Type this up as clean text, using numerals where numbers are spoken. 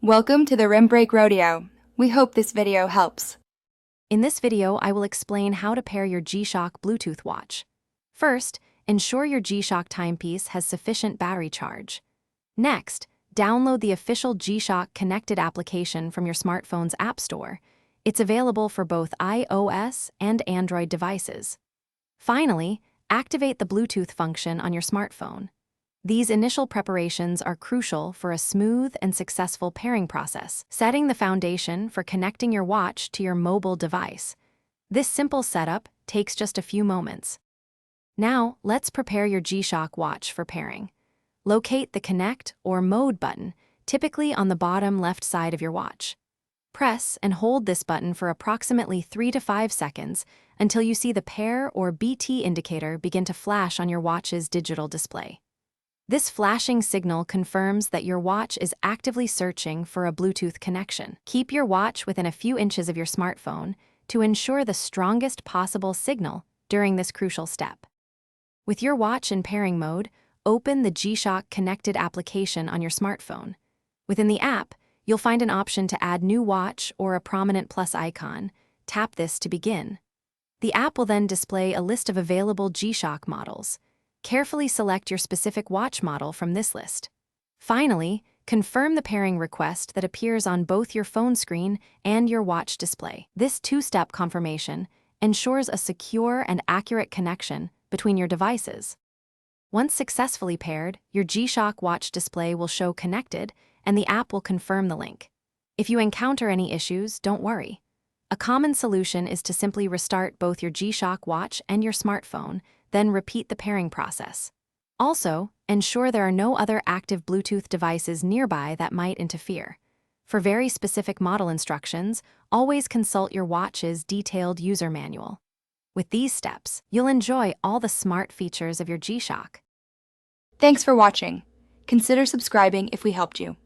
Welcome to the Rim Break Rodeo. We hope this video helps. In this video, I will explain how to pair your G-Shock Bluetooth watch. First, ensure your G-Shock timepiece has sufficient battery charge. Next, download the official G-Shock connected application from your smartphone's App Store. It's available for both iOS and Android devices. Finally, activate the Bluetooth function on your smartphone. These initial preparations are crucial for a smooth and successful pairing process, setting the foundation for connecting your watch to your mobile device. This simple setup takes just a few moments. Now, let's prepare your G-Shock watch for pairing. Locate the Connect or Mode button, typically on the bottom left side of your watch. Press and hold this button for approximately 3 to 5 seconds until you see the pair or BT indicator begin to flash on your watch's digital display. This flashing signal confirms that your watch is actively searching for a Bluetooth connection. Keep your watch within a few inches of your smartphone to ensure the strongest possible signal during this crucial step. With your watch in pairing mode, open the G-Shock connected application on your smartphone. Within the app, you'll find an option to add new watch or a prominent plus icon. Tap this to begin. The app will then display a list of available G-Shock models. Carefully select your specific watch model from this list. Finally, confirm the pairing request that appears on both your phone screen and your watch display. This two-step confirmation ensures a secure and accurate connection between your devices. Once successfully paired, your G-Shock watch display will show connected, and the app will confirm the link. If you encounter any issues, don't worry. A common solution is to simply restart both your G-Shock watch and your smartphone, then repeat the pairing process. Also, ensure there are no other active Bluetooth devices nearby that might interfere. For very specific model instructions, always consult your watch's detailed user manual. With these steps, you'll enjoy all the smart features of your G-Shock. Thanks for watching. Consider subscribing if we helped you.